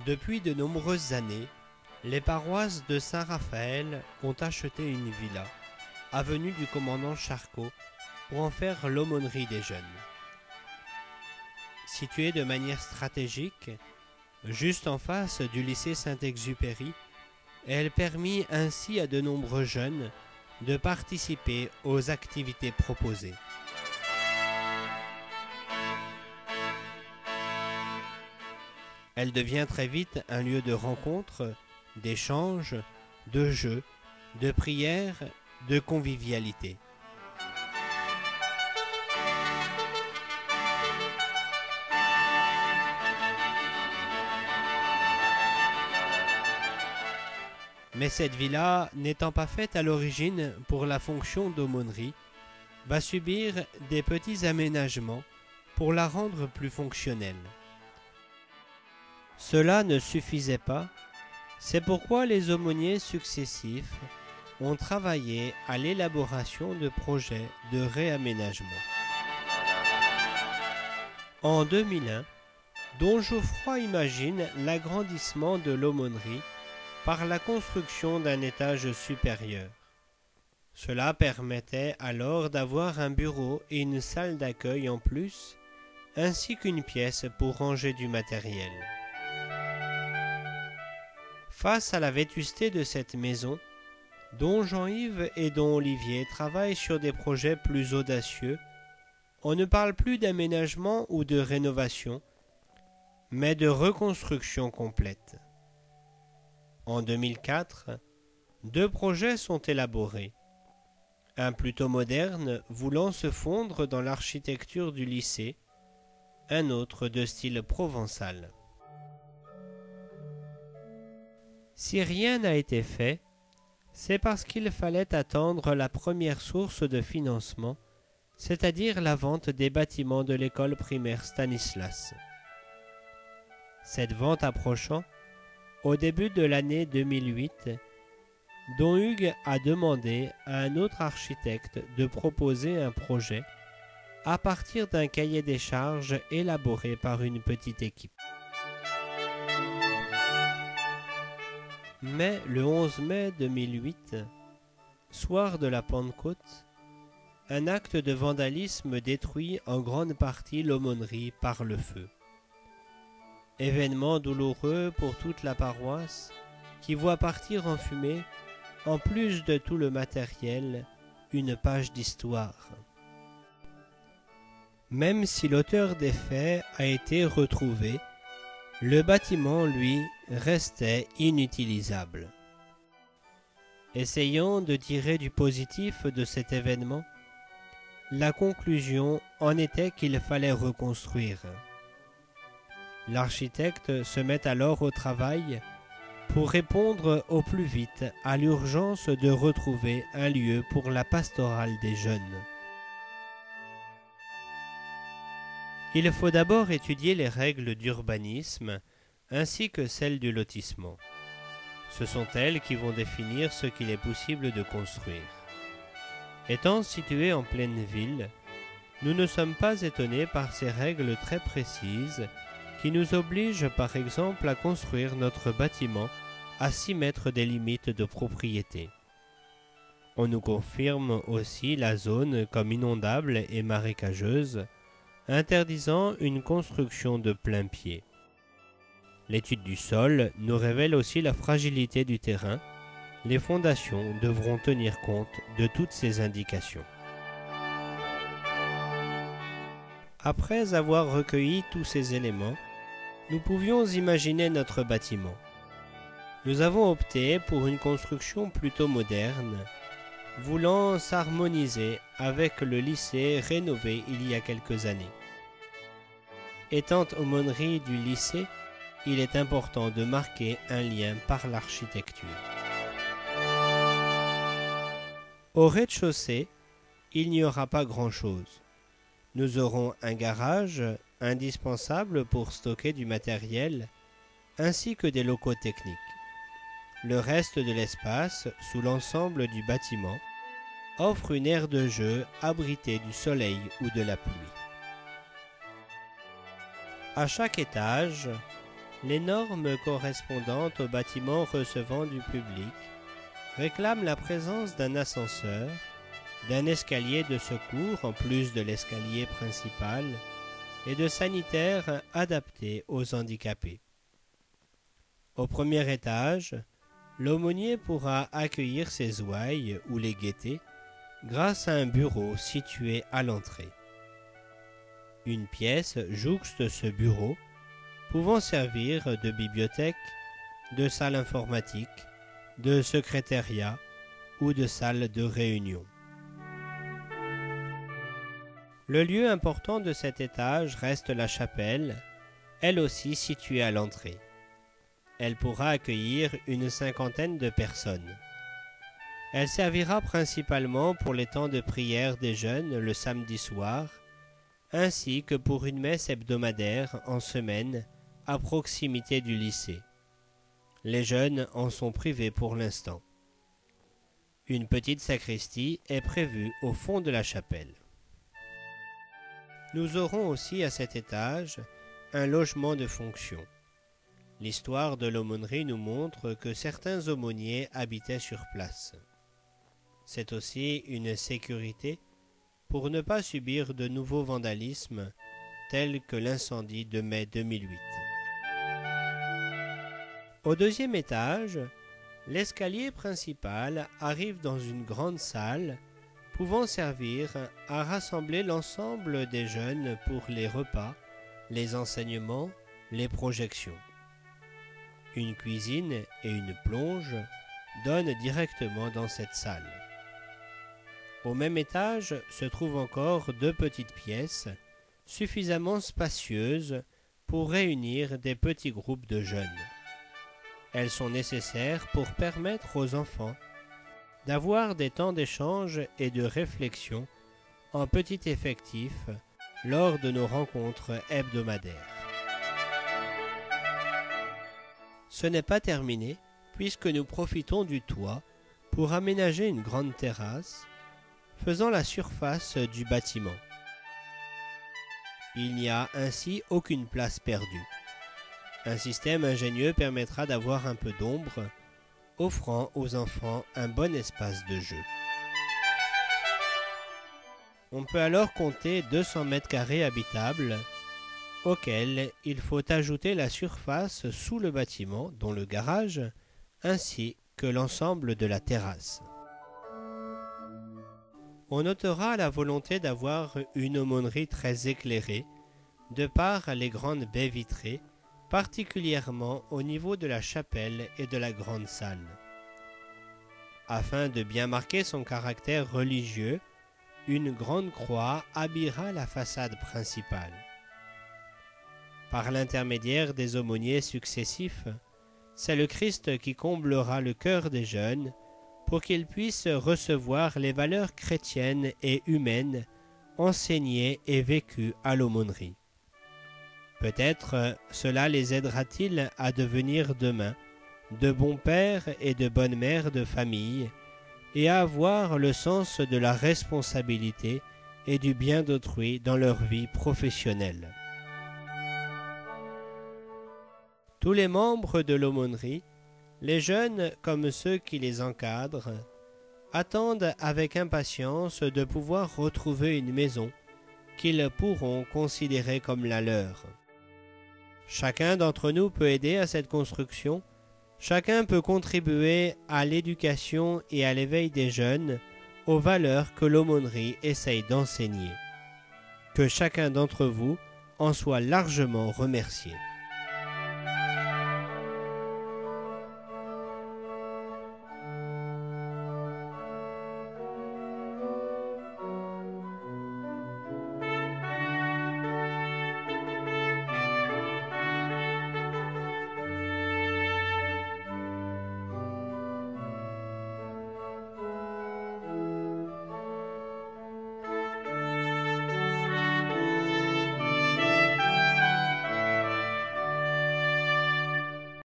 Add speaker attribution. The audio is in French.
Speaker 1: Depuis de nombreuses années, les paroisses de Saint-Raphaël ont acheté une villa, avenue du commandant Charcot, pour en faire l'aumônerie des jeunes. Située de manière stratégique, juste en face du lycée Saint-Exupéry, elle permit ainsi à de nombreux jeunes de participer aux activités proposées. Elle devient très vite un lieu de rencontre, d'échange, de jeu, de prière, de convivialité. Mais cette villa, n'étant pas faite à l'origine pour la fonction d'aumônerie, va subir des petits aménagements pour la rendre plus fonctionnelle. Cela ne suffisait pas, c'est pourquoi les aumôniers successifs ont travaillé à l'élaboration de projets de réaménagement. En 2001, Don Geoffroy imagine l'agrandissement de l'aumônerie par la construction d'un étage supérieur. Cela permettait alors d'avoir un bureau et une salle d'accueil en plus, ainsi qu'une pièce pour ranger du matériel. Face à la vétusté de cette maison, Don Jean-Yves et Don Olivier travaillent sur des projets plus audacieux. On ne parle plus d'aménagement ou de rénovation, mais de reconstruction complète. En 2004, deux projets sont élaborés. Un plutôt moderne voulant se fondre dans l'architecture du lycée, un autre de style provençal. Si rien n'a été fait, c'est parce qu'il fallait attendre la première source de financement, c'est-à-dire la vente des bâtiments de l'école primaire Stanislas. Cette vente approchant, au début de l'année 2008, Don Hugues a demandé à un autre architecte de proposer un projet à partir d'un cahier des charges élaboré par une petite équipe. Mais le 11 mai 2008, soir de la Pentecôte, un acte de vandalisme détruit en grande partie l'aumônerie par le feu. Événement douloureux pour toute la paroisse qui voit partir en fumée, en plus de tout le matériel, une page d'histoire. Même si l'auteur des faits a été retrouvé, le bâtiment, lui, restait inutilisable. Essayons de tirer du positif de cet événement. La conclusion en était qu'il fallait reconstruire. L'architecte se met alors au travail pour répondre au plus vite à l'urgence de retrouver un lieu pour la pastorale des jeunes. Il faut d'abord étudier les règles d'urbanisme ainsi que celles du lotissement. Ce sont elles qui vont définir ce qu'il est possible de construire. Étant situé en pleine ville, nous ne sommes pas étonnés par ces règles très précises qui nous obligent par exemple à construire notre bâtiment à 6 mètres des limites de propriété. On nous confirme aussi la zone comme inondable et marécageuse, interdisant une construction de plein pied. L'étude du sol nous révèle aussi la fragilité du terrain. Les fondations devront tenir compte de toutes ces indications. Après avoir recueilli tous ces éléments, nous pouvions imaginer notre bâtiment. Nous avons opté pour une construction plutôt moderne, voulant s'harmoniser avec le lycée rénové il y a quelques années. Étant aumônerie du lycée, il est important de marquer un lien par l'architecture. Au rez-de-chaussée, il n'y aura pas grand-chose. Nous aurons un garage indispensable pour stocker du matériel, ainsi que des locaux techniques. Le reste de l'espace, sous l'ensemble du bâtiment, offre une aire de jeu abritée du soleil ou de la pluie. À chaque étage, Les normes correspondantes aux bâtiments recevant du public réclament la présence d'un ascenseur, d'un escalier de secours en plus de l'escalier principal et de sanitaires adaptés aux handicapés. Au premier étage, l'aumônier pourra accueillir ses ouailles ou les guetter grâce à un bureau situé à l'entrée. Une pièce jouxte ce bureau, pouvant servir de bibliothèque, de salle informatique, de secrétariat ou de salle de réunion. Le lieu important de cet étage reste la chapelle, elle aussi située à l'entrée. Elle pourra accueillir une 50aine de personnes. Elle servira principalement pour les temps de prière des jeunes le samedi soir, ainsi que pour une messe hebdomadaire en semaine à proximité du lycée. Les jeunes en sont privés pour l'instant. Une petite sacristie est prévue au fond de la chapelle. Nous aurons aussi à cet étage un logement de fonction. L'histoire de l'aumônerie nous montre que certains aumôniers habitaient sur place. C'est aussi une sécurité pour ne pas subir de nouveaux vandalismes tels que l'incendie de mai 2008. Au deuxième étage, l'escalier principal arrive dans une grande salle pouvant servir à rassembler l'ensemble des jeunes pour les repas, les enseignements, les projections. Une cuisine et une plonge donnent directement dans cette salle. Au même étage se trouvent encore 2 petites pièces, suffisamment spacieuses pour réunir des petits groupes de jeunes. Elles sont nécessaires pour permettre aux enfants d'avoir des temps d'échange et de réflexion en petit effectif lors de nos rencontres hebdomadaires. Ce n'est pas terminé puisque nous profitons du toit pour aménager une grande terrasse faisant la surface du bâtiment. Il n'y a ainsi aucune place perdue. Un système ingénieux permettra d'avoir un peu d'ombre, offrant aux enfants un bon espace de jeu. On peut alors compter 200 mètres carrés habitables, auxquels il faut ajouter la surface sous le bâtiment, dont le garage, ainsi que l'ensemble de la terrasse. On notera la volonté d'avoir une aumônerie très éclairée, de par les grandes baies vitrées, particulièrement au niveau de la chapelle et de la grande salle. Afin de bien marquer son caractère religieux, une grande croix habillera la façade principale. Par l'intermédiaire des aumôniers successifs, c'est le Christ qui comblera le cœur des jeunes pour qu'ils puissent recevoir les valeurs chrétiennes et humaines enseignées et vécues à l'aumônerie. Peut-être cela les aidera-t-il à devenir demain de bons pères et de bonnes mères de famille et à avoir le sens de la responsabilité et du bien d'autrui dans leur vie professionnelle. Tous les membres de l'aumônerie, les jeunes comme ceux qui les encadrent, attendent avec impatience de pouvoir retrouver une maison qu'ils pourront considérer comme la leur. Chacun d'entre nous peut aider à cette construction, chacun peut contribuer à l'éducation et à l'éveil des jeunes aux valeurs que l'aumônerie essaye d'enseigner. Que chacun d'entre vous en soit largement remercié.